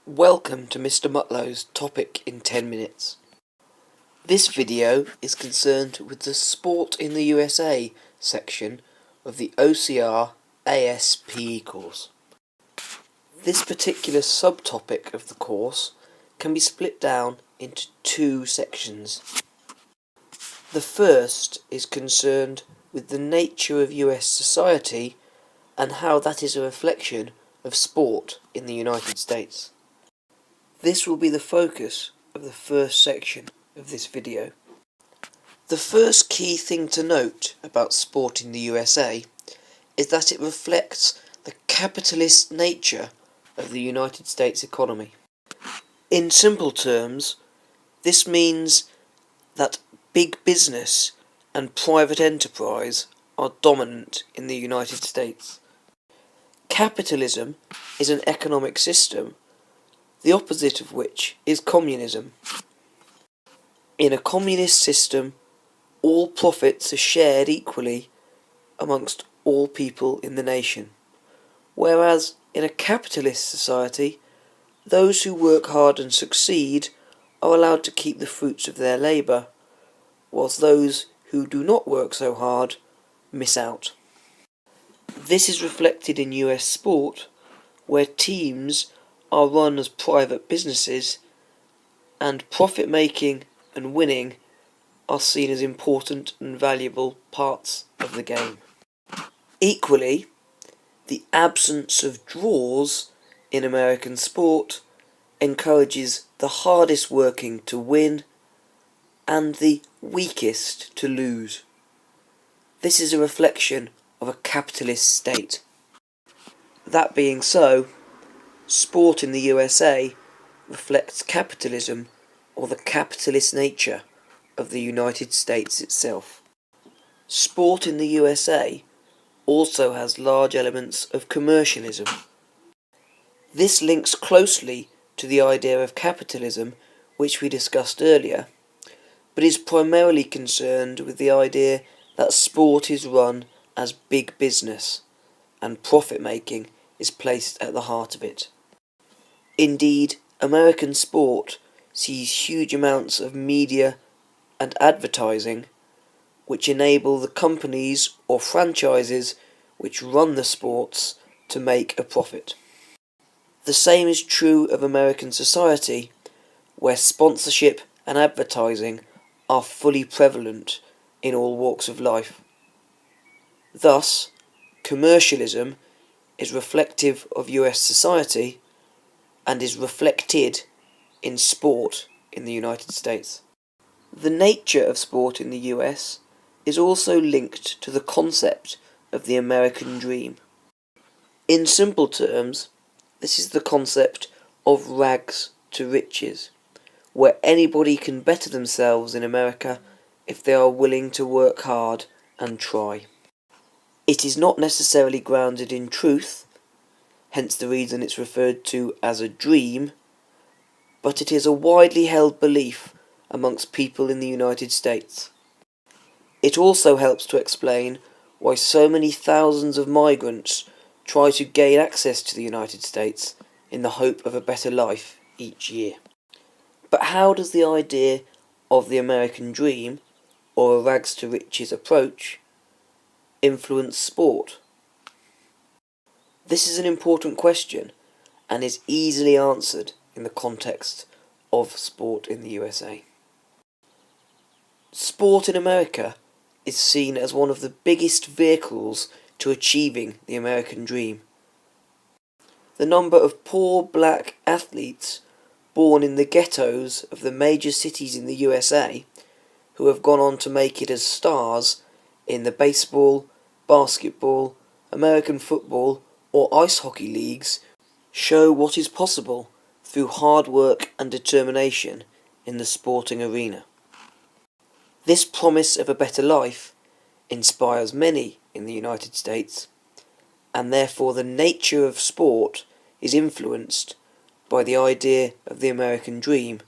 Welcome to Mr. Mutlow's Topic in 10 Minutes. This video is concerned with the Sport in the USA section of the OCR A.S. PE course. This particular subtopic of the course can be split down into two sections. The first is concerned with the nature of US society and how that is a reflection of sport in the United States. This will be the focus of the first section of this video. The first key thing to note about sport in the USA is that it reflects the capitalist nature of the United States economy. In simple terms, this means that big business and private enterprise are dominant in the United States. Capitalism is an economic system, the opposite of which is communism. In a communist system, all profits are shared equally amongst all people in the nation, whereas in a capitalist society, those who work hard and succeed are allowed to keep the fruits of their labour, whilst those who do not work so hard miss out. This is reflected in US sport, where teams are run as private businesses, and profit-making and winning are seen as important and valuable parts of the game. Equally, the absence of draws in American sport encourages the hardest working to win and the weakest to lose. This is a reflection of a capitalist state. That being so, sport in the USA reflects capitalism, or the capitalist nature of the United States itself. Sport in the USA also has large elements of commercialism. This links closely to the idea of capitalism, which we discussed earlier, but is primarily concerned with the idea that sport is run as big business, and profit-making is placed at the heart of it. Indeed, American sport sees huge amounts of media and advertising which enable the companies or franchises which run the sports to make a profit. The same is true of American society, where sponsorship and advertising are fully prevalent in all walks of life. Thus, commercialism is reflective of US society and is reflected in sport in the United States. The nature of sport in the US is also linked to the concept of the American dream. In simple terms, this is the concept of rags to riches, where anybody can better themselves in America if they are willing to work hard and try. It is not necessarily grounded in truth, hence the reason it's referred to as a dream, but it is a widely held belief amongst people in the United States. It also helps to explain why so many thousands of migrants try to gain access to the United States in the hope of a better life each year. But how does the idea of the American dream, or a rags to riches approach, influence sport? This is an important question and is easily answered in the context of sport in the USA. Sport in America is seen as one of the biggest vehicles to achieving the American dream. The number of poor black athletes born in the ghettos of the major cities in the USA who have gone on to make it as stars in the baseball, basketball, American football or ice hockey leagues show what is possible through hard work and determination in the sporting arena. This promise of a better life inspires many in the United States, and therefore the nature of sport is influenced by the idea of the American dream,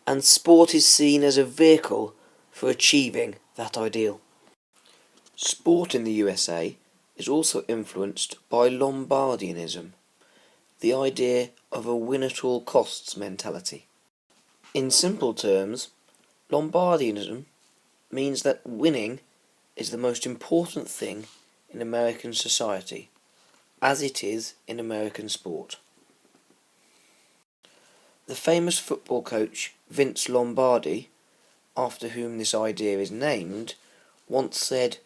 and sport is seen as a vehicle for achieving that ideal. Sport in the USA is also influenced by Lombardianism, the idea of a win-at-all-costs mentality. In simple terms, Lombardianism means that winning is the most important thing in American society, as it is in American sport. The famous football coach Vince Lombardi, after whom this idea is named, once said,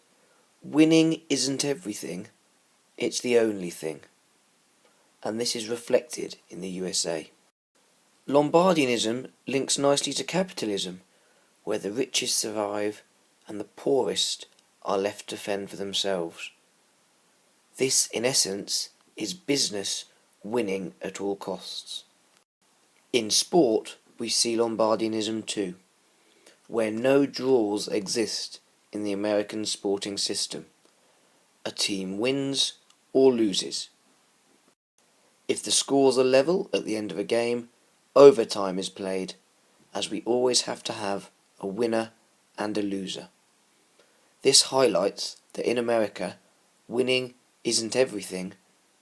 "Winning isn't everything, it's the only thing." And this is reflected in the USA. Lombardianism links nicely to capitalism, where the richest survive and the poorest are left to fend for themselves. This, in essence, is business winning at all costs. In sport, we see Lombardianism too, where no draws exist in the American sporting system. A team wins or loses. If the scores are level at the end of a game, overtime is played, as we always have to have a winner and a loser. This highlights that in America, winning isn't everything,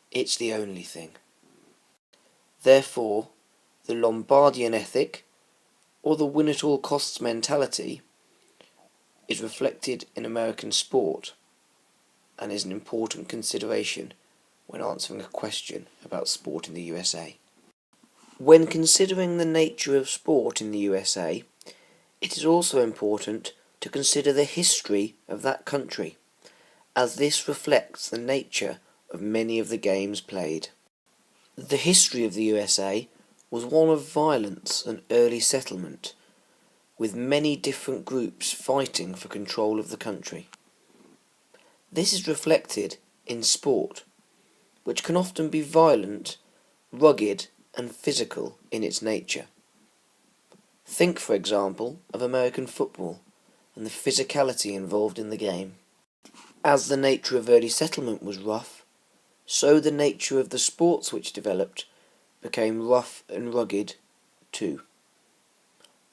it's the only thing. Therefore, the Lombardian ethic, or the win-at-all-costs mentality, is reflected in American sport and is an important consideration when answering a question about sport in the USA. When considering the nature of sport in the USA, it is also important to consider the history of that country, as this reflects the nature of many of the games played. The history of the USA was one of violence and early settlement, with many different groups fighting for control of the country. This is reflected in sport, which can often be violent, rugged, and physical in its nature. Think, for example, of American football and the physicality involved in the game. As the nature of early settlement was rough, so the nature of the sports which developed became rough and rugged too.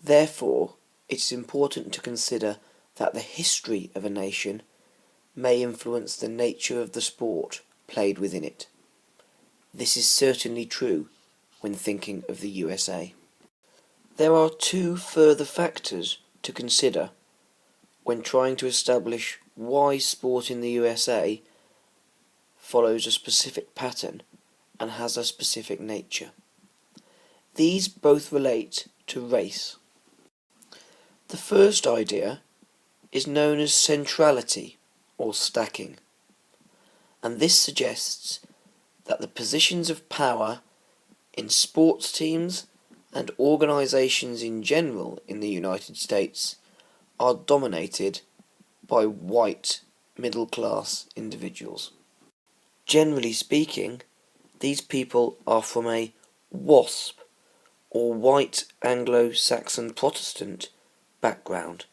Therefore, it is important to consider that the history of a nation may influence the nature of the sport played within it. This is certainly true when thinking of the USA. There are two further factors to consider when trying to establish why sport in the USA follows a specific pattern and has a specific nature. These both relate to race. The first idea is known as centrality or stacking, and this suggests that the positions of power in sports teams and organisations in general in the United States are dominated by white middle-class individuals. Generally speaking, these people are from a WASP, or White Anglo-Saxon Protestant, background,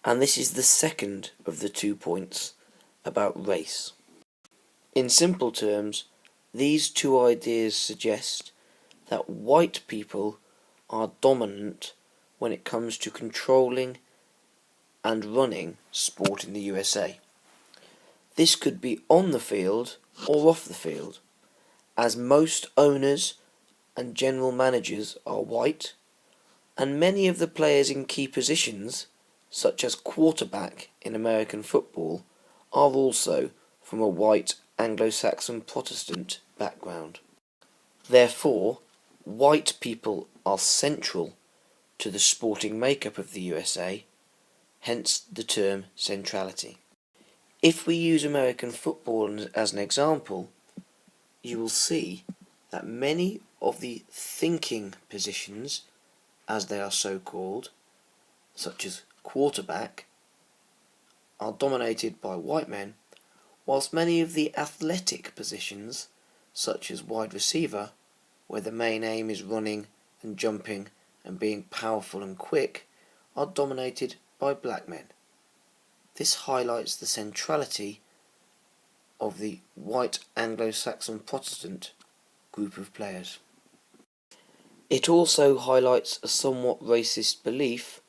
and this is the second of the 2 points about race. In simple terms, these two ideas suggest that white people are dominant when it comes to controlling and running sport in the USA. This could be on the field or off the field, as most owners and general managers are white, and many of the players in key positions, such as quarterback in American football, are also from a white Anglo-Saxon Protestant background. Therefore, white people are central to the sporting makeup of the USA, hence the term centrality. If we use American football as an example, you will see that many of the thinking positions, as they are so called, such as quarterback, are dominated by white men, whilst many of the athletic positions, such as wide receiver, where the main aim is running and jumping and being powerful and quick, are dominated by black men. This highlights the centrality of the white Anglo-Saxon Protestant group of players. It also highlights a somewhat racist belief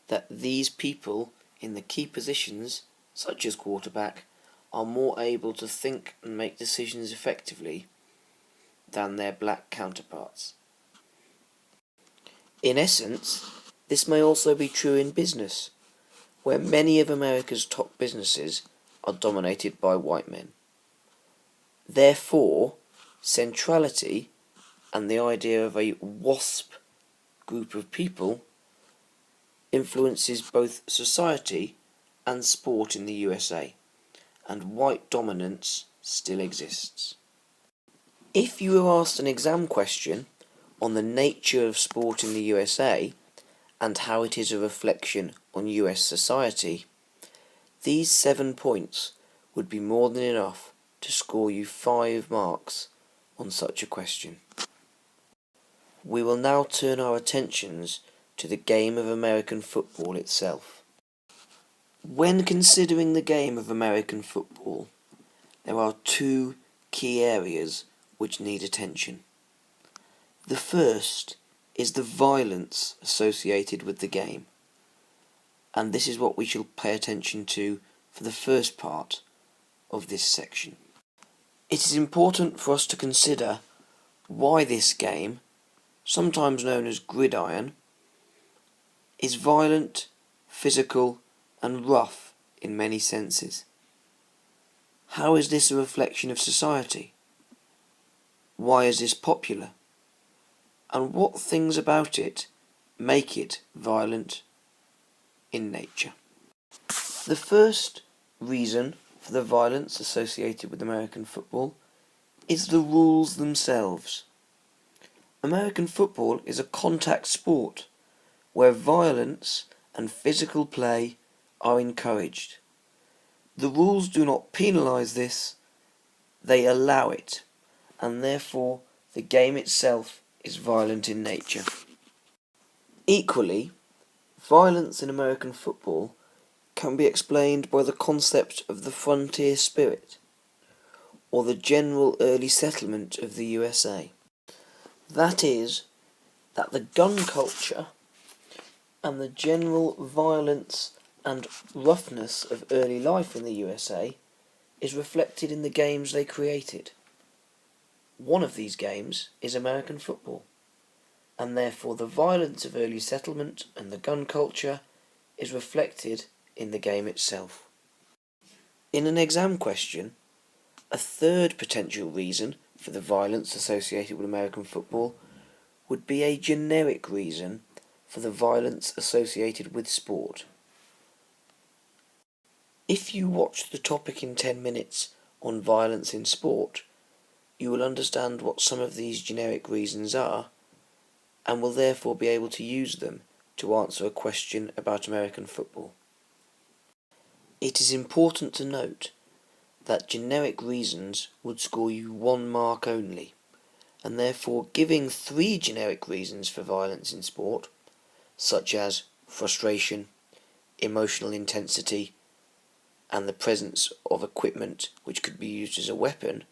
that these people in the key positions, such as quarterback, are more able to think and make decisions effectively than their black counterparts. In essence, this may also be true in business, where many of America's top businesses are dominated by white men. Therefore, centrality and the idea of a WASP group of people influences both society and sport in the USA, and white dominance still exists. If you were asked an exam question on the nature of sport in the USA and how it is a reflection on US society, these 7 points would be more than enough to score you 5 marks on such a question. We will now turn our attentions to the game of American football itself. When considering the game of American football, there are 2 key areas which need attention. The first is the violence associated with the game, and this is what we shall pay attention to for the first part of this section. It is important for us to consider why this game, sometimes known as gridiron, is violent, physical, and rough in many senses. How is this a reflection of society? Why is this popular? And what things about it make it violent in nature? The first reason for the violence associated with American football is the rules themselves. American football is a contact sport where violence and physical play are encouraged. The rules do not penalise this, they allow it, and therefore the game itself is violent in nature. Equally, violence in American football can be explained by the concept of the frontier spirit, or the general early settlement of the USA. That is, that the gun culture and the general violence and roughness of early life in the USA is reflected in the games they created. One of these games is American football, and therefore the violence of early settlement and the gun culture is reflected in the game itself. In an exam question, a third potential reason for the violence associated with American football would be a generic reason for the violence associated with sport. If you watch the topic in 10 minutes on violence in sport, you will understand what some of these generic reasons are, and will therefore be able to use them to answer a question about American football. It is important to note that generic reasons would score you 1 mark only, and therefore giving 3 generic reasons for violence in sport, such as frustration, emotional intensity, and the presence of equipment which could be used as a weapon,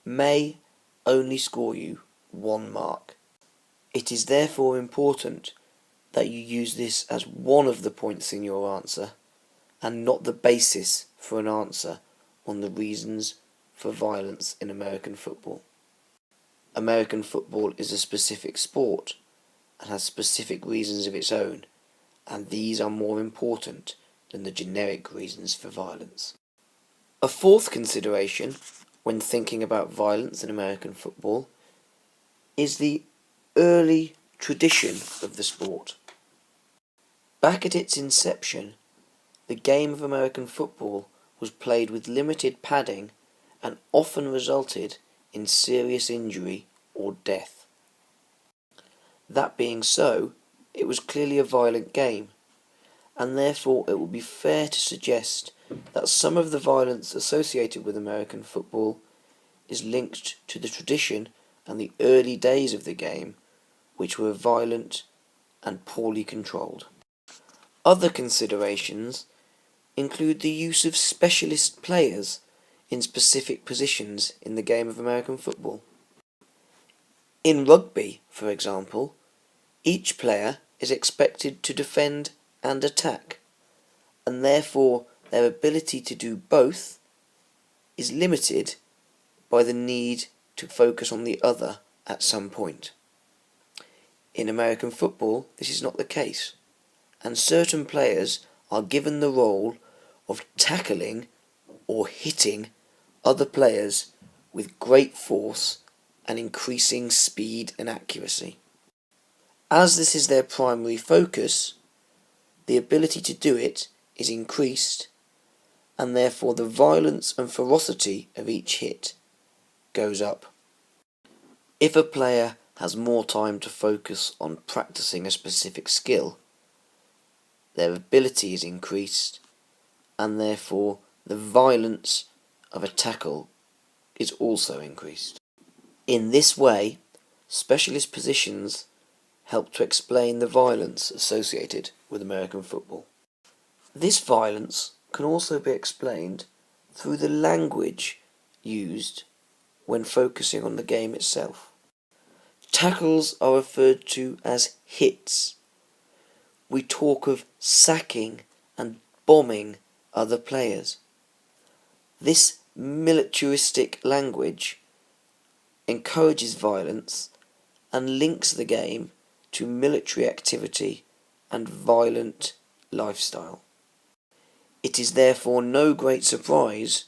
may only score you 1 mark. It is therefore important that you use this as one of the points in your answer, and not the basis for an answer on the reasons for violence in American football. American football is a specific sport and has specific reasons of its own, and these are more important than the generic reasons for violence. A fourth consideration when thinking about violence in American football is the early tradition of the sport. Back at its inception, the game of American football was played with limited padding and often resulted in serious injury or death. That being so, it was clearly a violent game, and therefore it would be fair to suggest that some of the violence associated with American football is linked to the tradition and the early days of the game, which were violent and poorly controlled. Other considerations include the use of specialist players in specific positions in the game of American football. In rugby, for example, each player is expected to defend and attack, and therefore their ability to do both is limited by the need to focus on the other at some point. In American football, this is not the case, and certain players are given the role of tackling or hitting other players with great force and increasing speed and accuracy. As this is their primary focus, the ability to do it is increased, and therefore the violence and ferocity of each hit goes up. If a player has more time to focus on practicing a specific skill, their ability is increased, and therefore the violence of a tackle is also increased. In this way, specialist positions help to explain the violence associated with American football. This violence can also be explained through the language used when focusing on the game itself. Tackles are referred to as hits. We talk of sacking and bombing other players. This militaristic language encourages violence and links the game to military activity and violent lifestyle. It is therefore no great surprise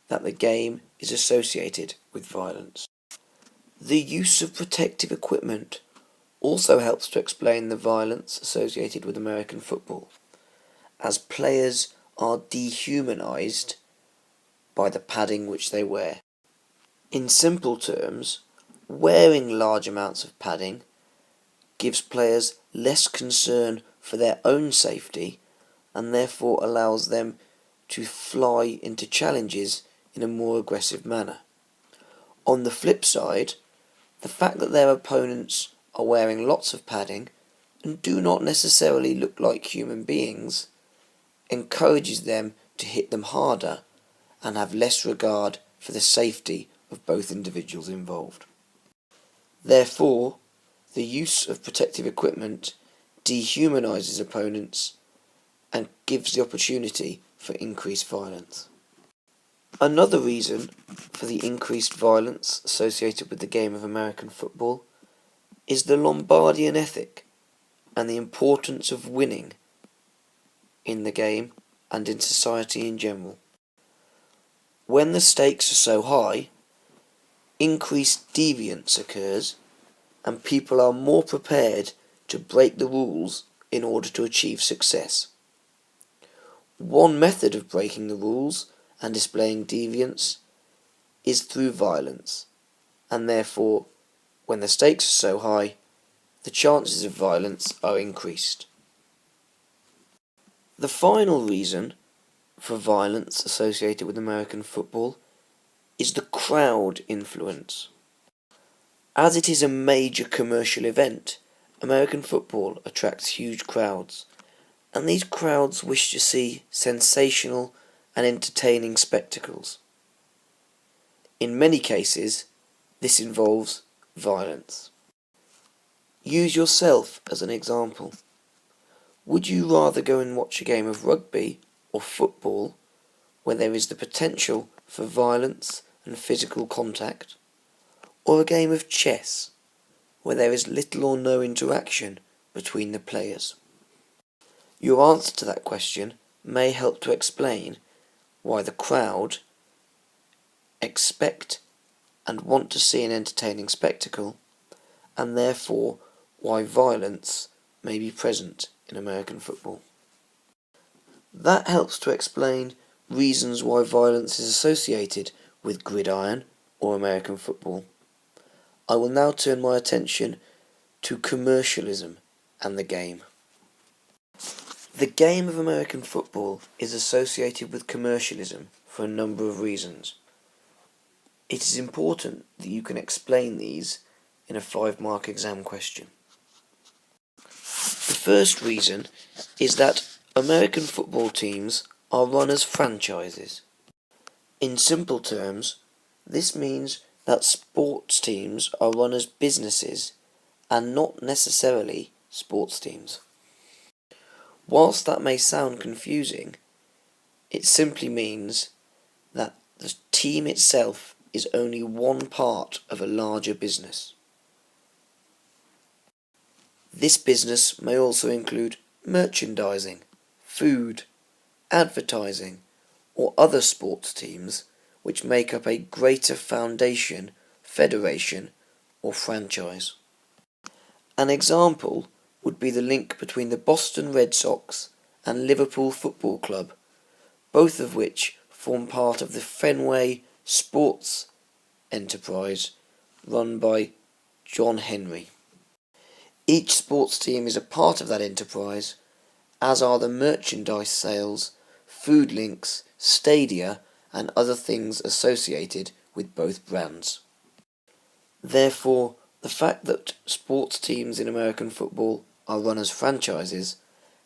that the game is associated with violence. The use of protective equipment also helps to explain the violence associated with American football, as players are dehumanized by the padding which they wear. In simple terms, wearing large amounts of padding gives players less concern for their own safety and therefore allows them to fly into challenges in a more aggressive manner. On the flip side, the fact that their opponents are wearing lots of padding and do not necessarily look like human beings encourages them to hit them harder and have less regard for the safety of both individuals involved. Therefore, the use of protective equipment dehumanizes opponents and gives the opportunity for increased violence. Another reason for the increased violence associated with the game of American football is the Lombardian ethic and the importance of winning in the game and in society in general. When the stakes are so high, increased deviance occurs and people are more prepared to break the rules in order to achieve success. One method of breaking the rules and displaying deviance is through violence, and therefore, when the stakes are so high, the chances of violence are increased. The final reason for violence associated with American football is the crowd influence. As it is a major commercial event, American football attracts huge crowds, and these crowds wish to see sensational and entertaining spectacles. In many cases, this involves violence. Use yourself as an example. Would you rather go and watch a game of rugby or football where there is the potential for violence and physical contact, or a game of chess where there is little or no interaction between the players? Your answer to that question may help to explain why the crowd expect and want to see an entertaining spectacle, and therefore why violence may be present in American football. That helps to explain reasons why violence is associated with gridiron or American football. I will now turn my attention to commercialism and the game. The game of American football is associated with commercialism for a number of reasons. It is important that you can explain these in a 5-mark exam question. The first reason is that American football teams are run as franchises. In simple terms, this means that sports teams are run as businesses and not necessarily sports teams. Whilst that may sound confusing, it simply means that the team itself is only one part of a larger business. This business may also include merchandising, food, advertising, or other sports teams which make up a greater foundation, federation, or franchise. An example would be the link between the Boston Red Sox and Liverpool Football Club, both of which form part of the Fenway Sports enterprise run by John Henry. Each sports team is a part of that enterprise, as are the merchandise sales, food links, stadia, and other things associated with both brands. Therefore, the fact that sports teams in American football are run as franchises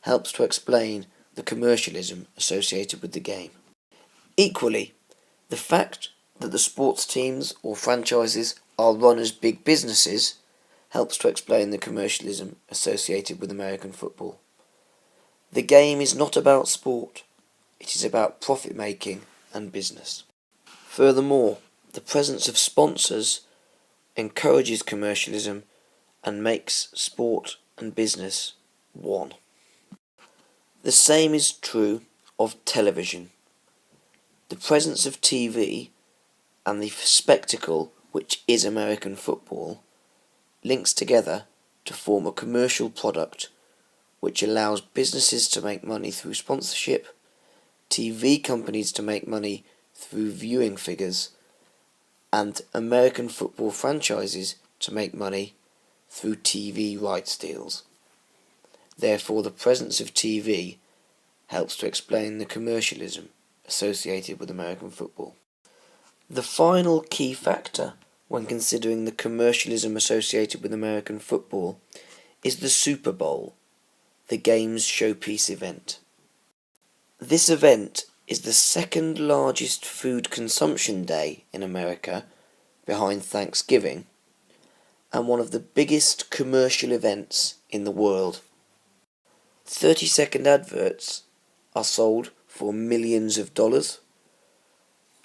helps to explain the commercialism associated with the game. Equally, the fact that the sports teams or franchises are run as big businesses helps to explain the commercialism associated with American football. The game is not about sport, it is about profit making and business. Furthermore, the presence of sponsors encourages commercialism and makes sport and business one. The same is true of television. The presence of TV and the spectacle which is American football links together to form a commercial product which allows businesses to make money through sponsorship, TV companies to make money through viewing figures, and American football franchises to make money through TV rights deals. Therefore, the presence of TV helps to explain the commercialism associated with American football. The final key factor when considering the commercialism associated with American football is the Super Bowl, the game's showpiece event. This event is the second largest food consumption day in America, behind Thanksgiving, and one of the biggest commercial events in the world. 30-second adverts are sold for millions of dollars,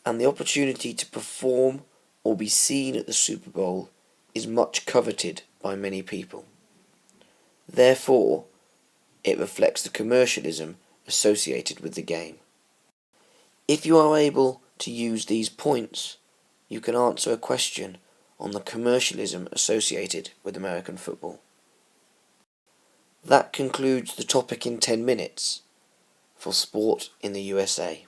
and the opportunity to perform or be seen at the Super Bowl is much coveted by many people. Therefore, it reflects the commercialism associated with the game. If you are able to use these points, you can answer a question on the commercialism associated with American football. That concludes the topic in 10 minutes for sport in the USA.